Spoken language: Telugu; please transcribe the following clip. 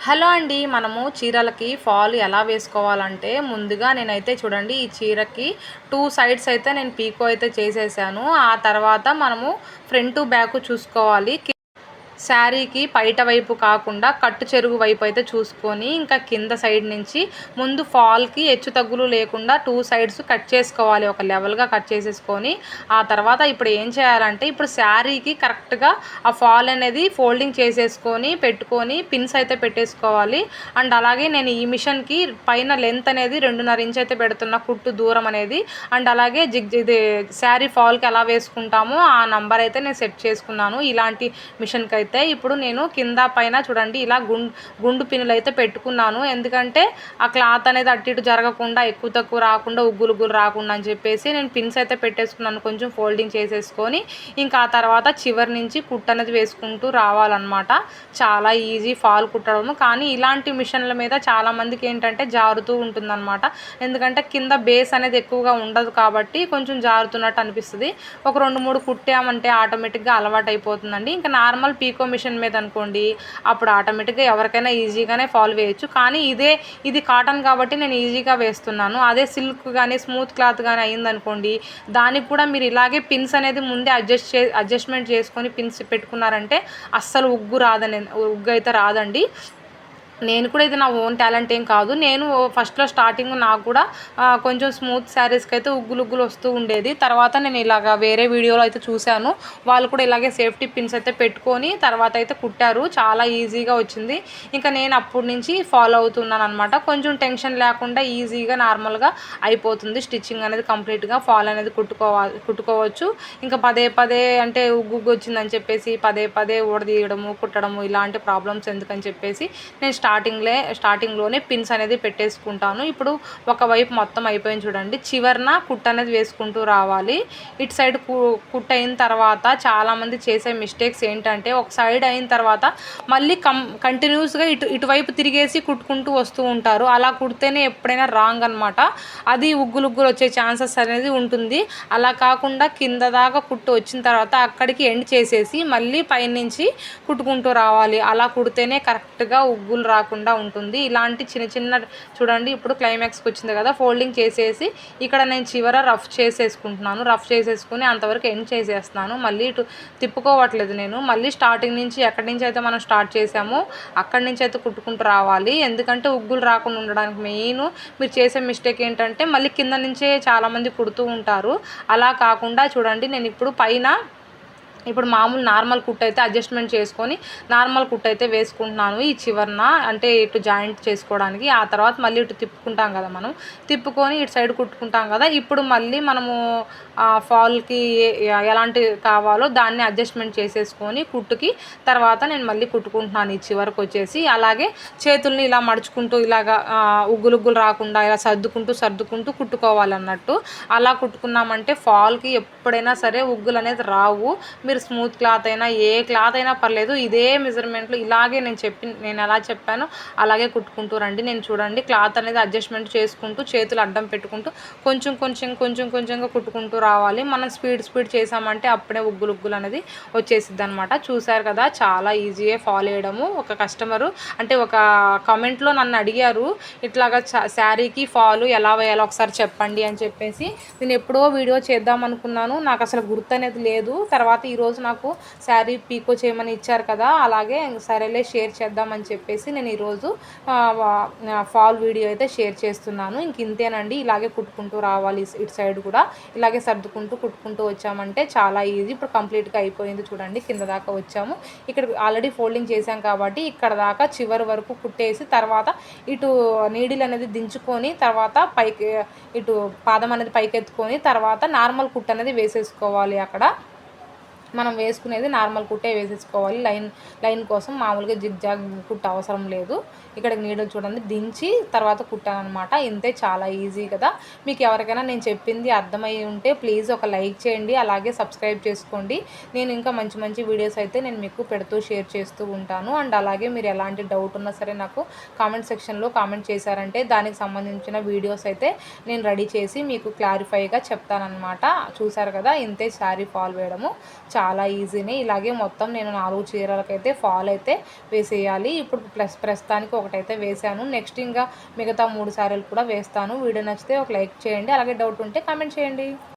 హలో అండి. మనము చీరలకి ఫాల్ ఎలా వేసుకోవాలంటే, ముందుగా నేనైతే చూడండి ఈ చీరకి 2 సైడ్స్ అయితే నేను పీకో అయితే చేసేసాను. ఆ తర్వాత మనము ఫ్రంటు, బ్యాకు చూసుకోవాలి. శారీకి పైట వైపు కాకుండా కట్టు చెరుగు వైపు అయితే చూసుకొని, ఇంకా కింద సైడ్ నుంచి ముందు ఫాల్‌కి హెచ్చు తగ్గులు లేకుండా 2 సైడ్స్ కట్ చేసుకోవాలి. ఒక లెవెల్‌గా కట్ చేసేసుకొని, ఆ తర్వాత ఇప్పుడు ఏం చేయాలంటే, ఇప్పుడు శారీకి కరెక్ట్‌గా ఆ ఫాల్ అనేది ఫోల్డింగ్ చేసేసుకొని, పెట్టుకొని పిన్స్ అయితే పెట్టేసుకోవాలి. అండ్ అలాగే నేను ఈ మిషన్‌కి పైన లెంత్ అనేది 2.5 ఇంచ్ అయితే పెడుతున్నా, కుట్టు దూరం అనేది. అండ్ అలాగే ఇది శారీ ఫాల్‌కి ఎలా వేసుకుంటామో ఆ నంబర్ అయితే నేను సెట్ చేసుకున్నాను. ఇలాంటి మిషన్‌కి అయితే ఇప్పుడు నేను కింద పైన చూడండి ఇలా గుండు పిన్నులు అయితే పెట్టుకున్నాను. ఎందుకంటే ఆ క్లాత్ అనేది అటు ఇటు జరగకుండా, ఎక్కువ తక్కువ రాకుండా, ఉగ్గులు రాకుండా అని చెప్పేసి నేను పిన్స్ అయితే పెట్టేసుకున్నాను. కొంచెం ఫోల్డింగ్ చేసేసుకొని ఇంకా ఆ తర్వాత చివరి నుంచి కుట్టు అనేది వేసుకుంటూ రావాలన్నమాట. చాలా ఈజీ ఫాల్ కుట్టడము. కానీ ఇలాంటి మిషన్ల మీద చాలామందికి ఏంటంటే జారుతూ ఉంటుందన్నమాట. ఎందుకంటే కింద బేస్ అనేది ఎక్కువగా ఉండదు కాబట్టి కొంచెం జారుతున్నట్టు అనిపిస్తుంది. ఒక 2, 3 కుట్టామంటే ఆటోమేటిక్‌గా అలవాటు అయిపోతుందండి. ఇంకా నార్మల్ పీకో మిషన్ మీద అనుకోండి, అప్పుడు ఆటోమేటిక్‌గా ఎవరికైనా ఈజీగానే ఫాల్ వేయొచ్చు. కానీ ఇది కాటన్ కాబట్టి నేను ఈజీగా వేస్తున్నాను. అదే సిల్క్ గానీ, స్మూత్ క్లాత్ గానీ అయిందనుకోండి, దానికి కూడా మీరు ఇలాగే పిన్స్ అనేది ముందే అడ్జస్ట్‌మెంట్ చేసుకొని పిన్స్ పెట్టుకున్నారంటే అస్సలు ఉగ్గు అయితే రాదండి. నేను కూడా ఇది నా ఓన్ టాలెంట్ ఏం కాదు. నేను ఫస్ట్‌లో స్టార్టింగ్ నాకు కూడా కొంచెం స్మూత్ శారీస్‌కి అయితే ఉగ్గులు వస్తూ ఉండేది. తర్వాత నేను ఇలాగ వేరే వీడియోలో అయితే చూశాను. వాళ్ళు కూడా ఇలాగే సేఫ్టీ పిన్స్ అయితే పెట్టుకొని తర్వాత అయితే కుట్టారు. చాలా ఈజీగా వచ్చింది. ఇంకా నేను అప్పటి నుంచి ఫాలో అవుతున్నాననమాట. కొంచెం టెన్షన్ లేకుండా ఈజీగా నార్మల్‌గా అయిపోతుంది. స్టిచ్చింగ్ అనేది కంప్లీట్‌గా ఫాల్ అనేది కుట్టుకోవచ్చు. ఇంకా పదే పదే అంటే ఉగ్గు వచ్చిందని చెప్పేసి పదే పదే ఊడదీయడము, కుట్టడము ఇలాంటి ప్రాబ్లమ్స్ ఎందుకని చెప్పేసి నేను స్టార్టింగ్‌లోనే పిన్స్ అనేది పెట్టేసుకుంటాను. ఇప్పుడు ఒకవైపు మొత్తం అయిపోయింది చూడండి. చివరన కుట్టు అనేది వేసుకుంటూ రావాలి. ఇటు సైడ్ కుట్టు అయిన తర్వాత చాలామంది చేసే మిస్టేక్స్ ఏంటంటే, ఒక సైడ్ అయిన తర్వాత మళ్ళీ కంటిన్యూస్‌గా ఇటువైపు తిరిగేసి కుట్టుకుంటూ వస్తూ ఉంటారు. అలా కుడితేనే ఎప్పుడైనా రాంగ్ అనమాట. అది ఉగ్గులు వచ్చే ఛాన్సెస్ అనేది ఉంటుంది. అలా కాకుండా కింద దాకా కుట్టు వచ్చిన తర్వాత అక్కడికి ఎండ్ చేసేసి మళ్ళీ పైనుంచి కుట్టుకుంటూ రావాలి. అలా కుడితేనే కరెక్ట్‌గా ఉగ్గులు రాకుండా ఉంటుంది. ఇలాంటి చిన్న చూడండి ఇప్పుడు క్లైమాక్స్‌కి వచ్చింది కదా! ఫోల్డింగ్ చేసేసి ఇక్కడ నేను చివర రఫ్ చేసేసుకుంటున్నాను. రఫ్ చేసేసుకొని అంతవరకు ఎండ్ చేసేస్తున్నాను. మళ్ళీ ఇటు తిప్పుకోవట్లేదు నేను. మళ్ళీ స్టార్టింగ్ నుంచి ఎక్కడి నుంచి అయితే మనం స్టార్ట్ చేసామో అక్కడి నుంచి అయితే కుట్టుకుంటూ రావాలి. ఎందుకంటే ఉగ్గులు రాకుండా ఉండడానికి మీరు చేసే మిస్టేక్ ఏంటంటే మళ్ళీ కింద నుంచే చాలామంది కుడుతూ ఉంటారు. అలా కాకుండా చూడండి నేను ఇప్పుడు మామూలు నార్మల్ కుట్టు అయితే అడ్జస్ట్మెంట్ చేసుకొని నార్మల్ కుట్టు అయితే వేసుకుంటున్నాను ఈ చివరన. అంటే ఇటు జాయింట్ చేసుకోవడానికి. ఆ తర్వాత మళ్ళీ ఇటు తిప్పుకుంటాం కదా మనం. తిప్పుకొని ఇటు సైడ్ కుట్టుకుంటాం కదా. ఇప్పుడు మళ్ళీ మనము ఫాల్‌కి ఎలాంటివి కావాలో దాన్ని అడ్జస్ట్మెంట్ చేసేసుకొని కుట్టుకి తర్వాత నేను మళ్ళీ కుట్టుకుంటున్నాను ఈ చివరకు వచ్చేసి. అలాగే చేతుల్ని ఇలా మడుచుకుంటూ ఇలాగా ఉగ్గులు రాకుండా ఇలా సర్దుకుంటూ కుట్టుకోవాలన్నట్టు. అలా కుట్టుకున్నామంటే ఫాల్‌కి ఎప్పుడైనా సరే ఉగ్గులు అనేది రావు. మీరు స్మూత్ క్లాత్ అయినా ఏ క్లాత్ అయినా పర్లేదు, ఇదే మెజర్మెంట్లో ఇలాగే నేను ఎలా చెప్పానో అలాగే కుట్టుకుంటూ రండి. నేను చూడండి క్లాత్ అనేది అడ్జస్ట్మెంట్ చేసుకుంటూ చేతులు అడ్డం పెట్టుకుంటూ కొంచెంగా కుట్టుకుంటూ రావాలి. మనం స్పీడ్ చేసామంటే అప్పుడే ఉగ్గులు అనేది వచ్చేసిద్ది అనమాట. చూసారు కదా, చాలా ఈజీయే ఫాలో చేయడము. ఒక కస్టమరు అంటే ఒక కామెంట్లో నన్ను అడిగారు, ఇట్లాగా శారీకి ఫాలు ఎలా వేయాలో ఒకసారి చెప్పండి అని చెప్పేసి. నేను ఎప్పుడో వీడియో చేద్దాం అనుకున్నాను, నాకు అసలు గుర్తు అనేది లేదు. తర్వాత ఈరోజు నాకు శారీ పీకో చేయమని ఇచ్చారు కదా, అలాగే సరేలే షేర్ చేద్దామని చెప్పేసి నేను ఈరోజు ఫాల్ వీడియో అయితే షేర్ చేస్తున్నాను. ఇంతేనండి, ఇలాగే కుట్టుకుంటూ రావాలి. ఇటు సైడ్ కూడా ఇలాగే సర్దుకుంటూ కుట్టుకుంటూ వచ్చామంటే చాలా ఈజీ. ఇప్పుడు కంప్లీట్గా అయిపోయింది చూడండి, కింద దాకా వచ్చాము. ఇక్కడ ఆల్రెడీ ఫోల్డింగ్ చేసాం కాబట్టి ఇక్కడ దాకా చివరి వరకు కుట్టేసి తర్వాత ఇటు నీడిల్ అనేది దించుకొని తర్వాత పైకి ఇటు పాదం అనేది పైకెత్తుకొని తర్వాత నార్మల్ కుట్టు అనేది వేసేసుకోవాలి. అక్కడ మనం వేసుకునేది నార్మల్ కుట్టే వేసేసుకోవాలి. లైన్ కోసం మామూలుగా జిగ్జాగ్ కుట్టు అవసరం లేదు. ఇక్కడ నీడలు చూడండి దించి తర్వాత కుట్టానమాట. ఇంతే, చాలా ఈజీ కదా. మీకు ఎవరికైనా నేను చెప్పింది అర్థమై ఉంటే ప్లీజ్ ఒక లైక్ చేయండి, అలాగే సబ్స్క్రైబ్ చేసుకోండి. నేను ఇంకా మంచి వీడియోస్ అయితే నేను మీకు పెడుతూ షేర్ చేస్తూ ఉంటాను. అండ్ అలాగే మీరు ఎలాంటి డౌట్ ఉన్నా సరే నాకు కామెంట్ సెక్షన్లో కామెంట్ చేశారంటే దానికి సంబంధించిన వీడియోస్ అయితే నేను రెడీ చేసి మీకు క్లారిఫైగా చెప్తానన్నమాట. చూసారు కదా, ఇంతే శారీ ఫాల్ వేయడము. చాలా చాలా ఈజీనే. ఇలాగే మొత్తం నేను 4 చీరలకైతే ఫాల్ అయితే వేసేయాలి. ఇప్పుడు ప్రస్తుతానికి ఒకటైతే వేశాను. నెక్స్ట్ ఇంకా మిగతా 3 సారీలు కూడా వేస్తాను. వీడియో నచ్చితే ఒక లైక్ చేయండి. అలాగే డౌట్ ఉంటే కామెంట్ చేయండి.